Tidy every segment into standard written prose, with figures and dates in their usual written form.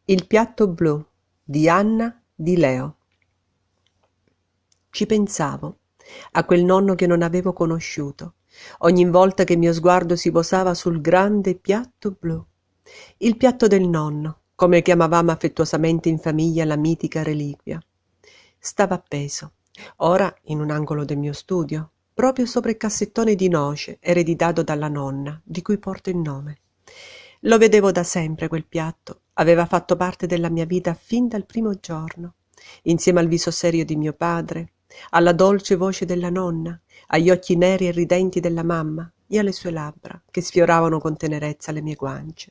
Il piatto blu di Anna Di Leo. Ci pensavo a quel nonno che non avevo conosciuto, ogni volta che il mio sguardo si posava sul grande piatto blu. Il piatto del nonno, come chiamavamo affettuosamente in famiglia la mitica reliquia. Stava appeso, ora in un angolo del mio studio, proprio sopra il cassettone di noce ereditato dalla nonna, di cui porto il nome. Lo vedevo da sempre quel piatto, aveva fatto parte della mia vita fin dal primo giorno, insieme al viso serio di mio padre, alla dolce voce della nonna, agli occhi neri e ridenti della mamma e alle sue labbra che sfioravano con tenerezza le mie guance.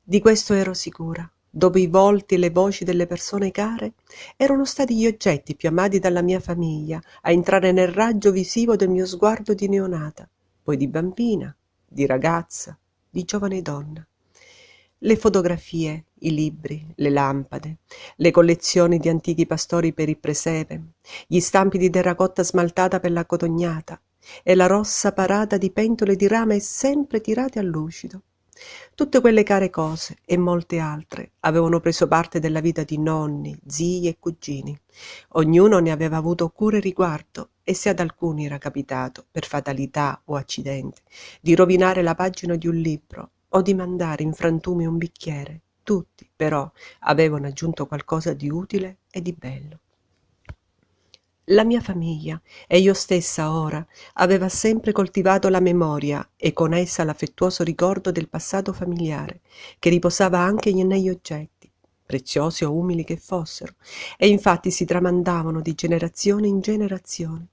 Di questo ero sicura. Dopo i volti e le voci delle persone care, erano stati gli oggetti più amati dalla mia famiglia a entrare nel raggio visivo del mio sguardo di neonata, poi di bambina, di ragazza, di giovane donna. Le fotografie, i libri, le lampade, le collezioni di antichi pastori per il presepe, gli stampi di terracotta smaltata per la cotognata e la rossa parata di pentole di rame sempre tirate a lucido. Tutte quelle care cose e molte altre avevano preso parte della vita di nonni, zii e cugini. Ognuno ne aveva avuto cura e riguardo e se ad alcuni era capitato, per fatalità o accidente, di rovinare la pagina di un libro o di mandare in frantumi un bicchiere, tutti però avevano aggiunto qualcosa di utile e di bello. La mia famiglia e io stessa ora aveva sempre coltivato la memoria e con essa l'affettuoso ricordo del passato familiare, che riposava anche negli oggetti, preziosi o umili che fossero, e infatti si tramandavano di generazione in generazione.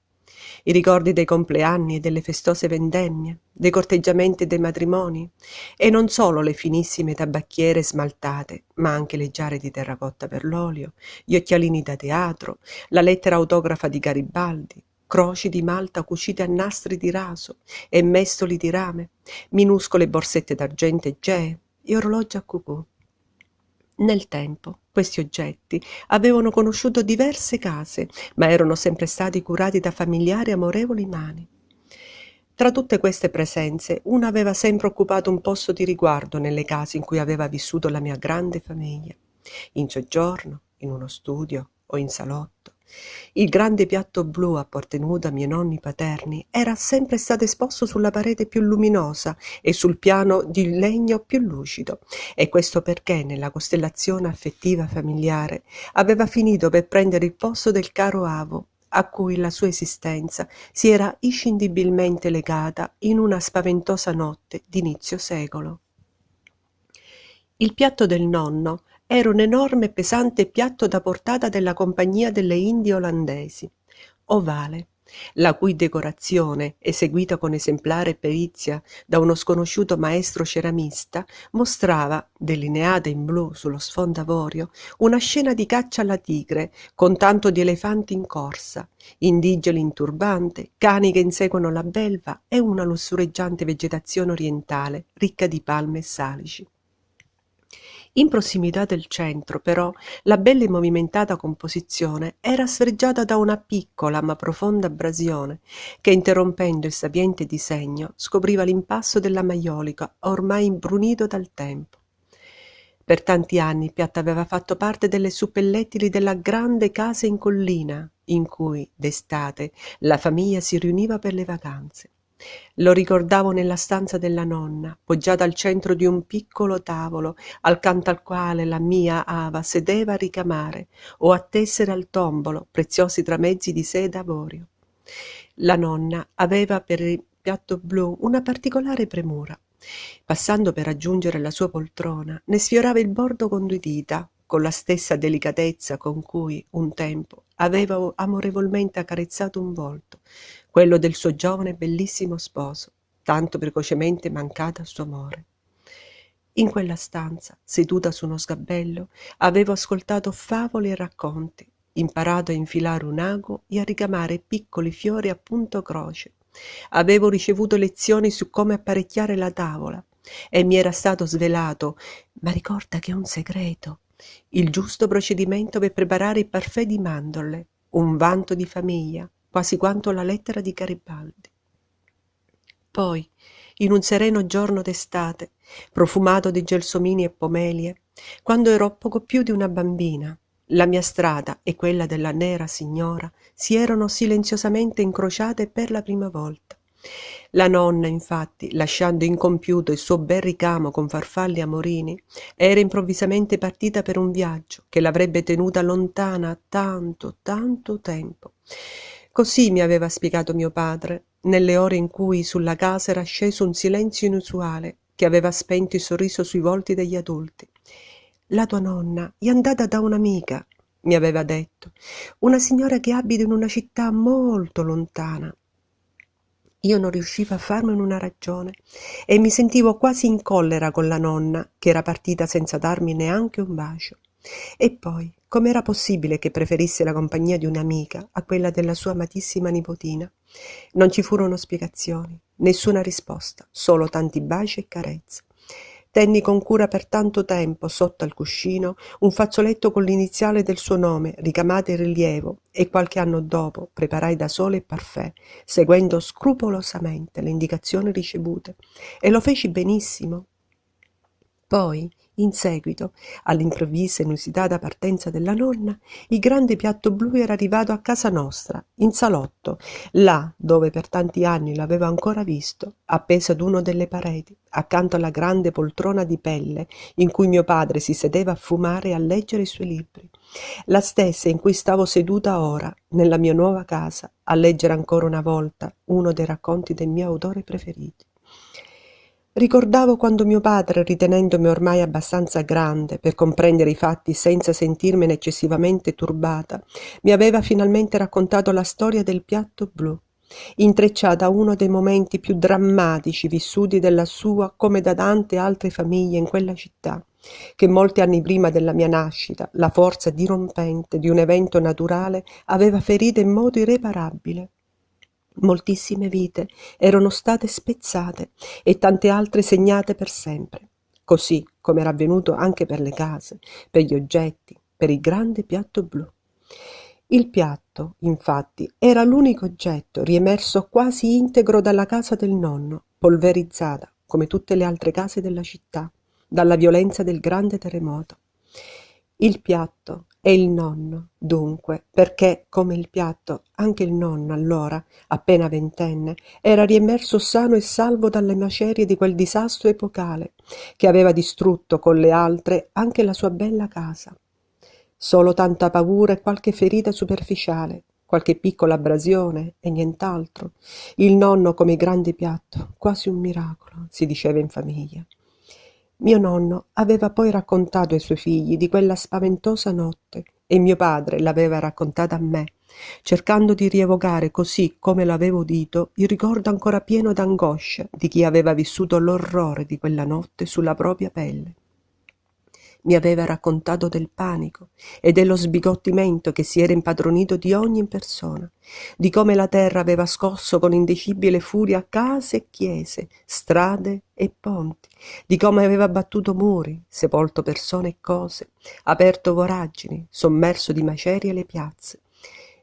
I ricordi dei compleanni e delle festose vendemmie, dei corteggiamenti e dei matrimoni, e non solo le finissime tabacchiere smaltate, ma anche le giare di terracotta per l'olio, gli occhialini da teatro, la lettera autografa di Garibaldi, croci di malta cucite a nastri di raso e mestoli di rame, minuscole borsette d'argento e gee e orologi a cucù. Nel tempo questi oggetti avevano conosciuto diverse case, ma erano sempre stati curati da familiari amorevoli mani. Tra tutte queste presenze, una aveva sempre occupato un posto di riguardo nelle case in cui aveva vissuto la mia grande famiglia, in soggiorno, in uno studio o in salotto. Il grande piatto blu appartenuto a miei nonni paterni era sempre stato esposto sulla parete più luminosa e sul piano di legno più lucido, e questo perché nella costellazione affettiva familiare aveva finito per prendere il posto del caro avo, a cui la sua esistenza si era inscindibilmente legata in una spaventosa notte d'inizio secolo. Il piatto del nonno era un enorme e pesante piatto da portata della Compagnia delle Indie Olandesi, ovale, la cui decorazione, eseguita con esemplare perizia da uno sconosciuto maestro ceramista, mostrava, delineata in blu sullo sfondo avorio, una scena di caccia alla tigre, con tanto di elefanti in corsa, indigeni in turbante, cani che inseguono la belva e una lussureggiante vegetazione orientale, ricca di palme e salici. In prossimità del centro, però, la bella e movimentata composizione era sfregiata da una piccola ma profonda abrasione che, interrompendo il sapiente disegno, scopriva l'impasto della maiolica ormai imbrunito dal tempo. Per tanti anni il piatto aveva fatto parte delle suppellettili della grande casa in collina, in cui, d'estate, la famiglia si riuniva per le vacanze. Lo ricordavo nella stanza della nonna, poggiata al centro di un piccolo tavolo, accanto al quale la mia Ava sedeva a ricamare o a tessere al tombolo preziosi tramezzi di seda avorio. La nonna aveva per il piatto blu una particolare premura. Passando per raggiungere la sua poltrona, ne sfiorava il bordo con 2 dita, con la stessa delicatezza con cui, un tempo, aveva amorevolmente accarezzato un volto, quello del suo giovane e bellissimo sposo, tanto precocemente mancato al suo amore. In quella stanza, seduta su uno sgabello, avevo ascoltato favole e racconti, imparato a infilare un ago e a ricamare piccoli fiori a punto croce. Avevo ricevuto lezioni su come apparecchiare la tavola e mi era stato svelato, ma ricorda che è un segreto, il giusto procedimento per preparare il parfait di mandorle, un vanto di famiglia, quasi quanto la lettera di Garibaldi. Poi, in un sereno giorno d'estate, profumato di gelsomini e pomelie, quando ero poco più di una bambina, la mia strada e quella della nera signora si erano silenziosamente incrociate per la prima volta. La nonna, infatti, lasciando incompiuto il suo bel ricamo con farfalli amorini, era improvvisamente partita per un viaggio che l'avrebbe tenuta lontana tanto, tanto tempo. Così mi aveva spiegato mio padre, nelle ore in cui sulla casa era sceso un silenzio inusuale che aveva spento il sorriso sui volti degli adulti. La tua nonna è andata da un'amica, mi aveva detto, una signora che abita in una città molto lontana. Io non riuscivo a farmene una ragione e mi sentivo quasi in collera con la nonna, che era partita senza darmi neanche un bacio. E poi, com'era possibile che preferisse la compagnia di un'amica a quella della sua amatissima nipotina? Non ci furono spiegazioni, nessuna risposta, solo tanti baci e carezze. Tenni con cura per tanto tempo, sotto al cuscino, un fazzoletto con l'iniziale del suo nome, ricamata in rilievo, e qualche anno dopo preparai da sola il parfait, seguendo scrupolosamente le indicazioni ricevute, e lo feci benissimo. Poi, in seguito, all'improvvisa e inusitata partenza della nonna, il grande piatto blu era arrivato a casa nostra, in salotto, là dove per tanti anni l'avevo ancora visto, appeso ad una delle pareti, accanto alla grande poltrona di pelle in cui mio padre si sedeva a fumare e a leggere i suoi libri, la stessa in cui stavo seduta ora, nella mia nuova casa, a leggere ancora una volta uno dei racconti del mio autore preferito. Ricordavo quando mio padre, ritenendomi ormai abbastanza grande per comprendere i fatti senza sentirmene eccessivamente turbata, mi aveva finalmente raccontato la storia del piatto blu, intrecciata a uno dei momenti più drammatici vissuti dalla sua come da tante altre famiglie in quella città, che molti anni prima della mia nascita la forza dirompente di un evento naturale aveva ferito in modo irreparabile. Moltissime vite erano state spezzate e tante altre segnate per sempre, così come era avvenuto anche per le case, per gli oggetti, per il grande piatto blu. Il piatto, infatti, era l'unico oggetto riemerso quasi integro dalla casa del nonno, polverizzata, come tutte le altre case della città, dalla violenza del grande terremoto. Il piatto e il nonno, dunque, perché, come il piatto, anche il nonno allora, appena ventenne, era riemerso sano e salvo dalle macerie di quel disastro epocale, che aveva distrutto con le altre anche la sua bella casa. Solo tanta paura e qualche ferita superficiale, qualche piccola abrasione e nient'altro. Il nonno come grande piatto, quasi un miracolo, si diceva in famiglia. Mio nonno aveva poi raccontato ai suoi figli di quella spaventosa notte e mio padre l'aveva raccontata a me, cercando di rievocare così come l'avevo udito il ricordo ancora pieno d'angoscia di chi aveva vissuto l'orrore di quella notte sulla propria pelle. Mi aveva raccontato del panico e dello sbigottimento che si era impadronito di ogni persona, di come la terra aveva scosso con indicibile furia case e chiese, strade e ponti, di come aveva battuto muri, sepolto persone e cose, aperto voragini, sommerso di macerie le piazze.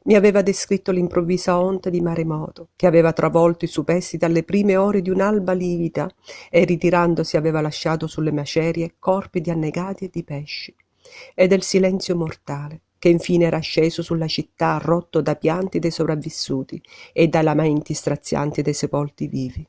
Mi aveva descritto l'improvvisa onda di maremoto che aveva travolto i superstiti alle prime ore di un'alba livida e ritirandosi aveva lasciato sulle macerie corpi di annegati e di pesci, e del silenzio mortale che infine era sceso sulla città rotto da pianti dei sopravvissuti e da lamenti strazianti dei sepolti vivi.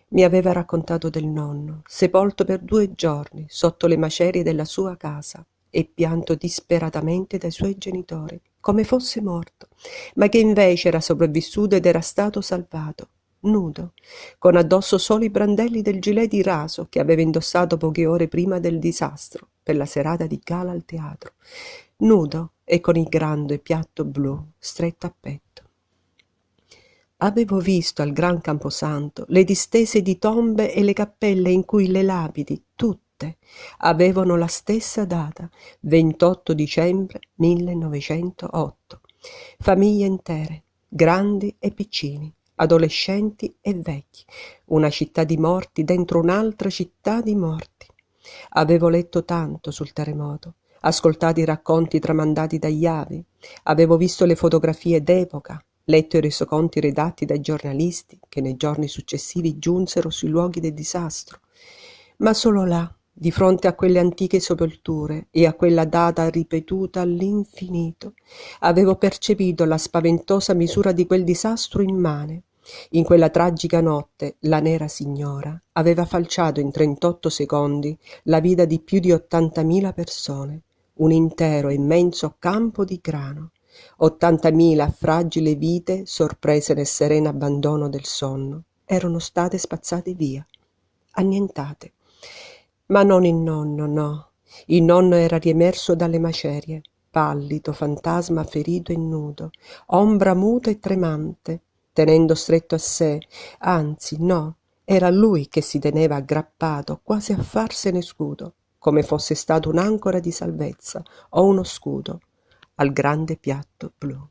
Mi aveva raccontato del nonno, sepolto per 2 giorni sotto le macerie della sua casa e pianto disperatamente dai suoi genitori, come fosse morto, ma che invece era sopravvissuto ed era stato salvato. nudo, con addosso solo i brandelli del gilet di raso che aveva indossato poche ore prima del disastro per la serata di gala al teatro, nudo e con il grande piatto blu stretto a petto. Avevo visto al Gran Camposanto le distese di tombe e le cappelle in cui le lapidi, tutte, avevano la stessa data, 28 dicembre 1908. Famiglie intere, grandi e piccini, adolescenti e vecchi, una città di morti dentro un'altra città di morti. Avevo letto tanto sul terremoto, ascoltato i racconti tramandati dagli avi, avevo visto le fotografie d'epoca, letto i resoconti redatti dai giornalisti che nei giorni successivi giunsero sui luoghi del disastro, ma solo là, di fronte a quelle antiche sepolture e a quella data ripetuta all'infinito, avevo percepito la spaventosa misura di quel disastro immane. In quella tragica notte la nera signora aveva falciato in 38 secondi la vita di più di 80.000 persone, un intero e immenso campo di grano. 80.000 fragili vite sorprese nel sereno abbandono del sonno erano state spazzate via, annientate. Ma non il nonno, no. Il nonno era riemerso dalle macerie, pallido, fantasma ferito e nudo, ombra muta e tremante, tenendo stretto a sé, anzi no, era lui che si teneva aggrappato quasi a farsene scudo, come fosse stato un'ancora di salvezza o uno scudo, al grande piatto blu.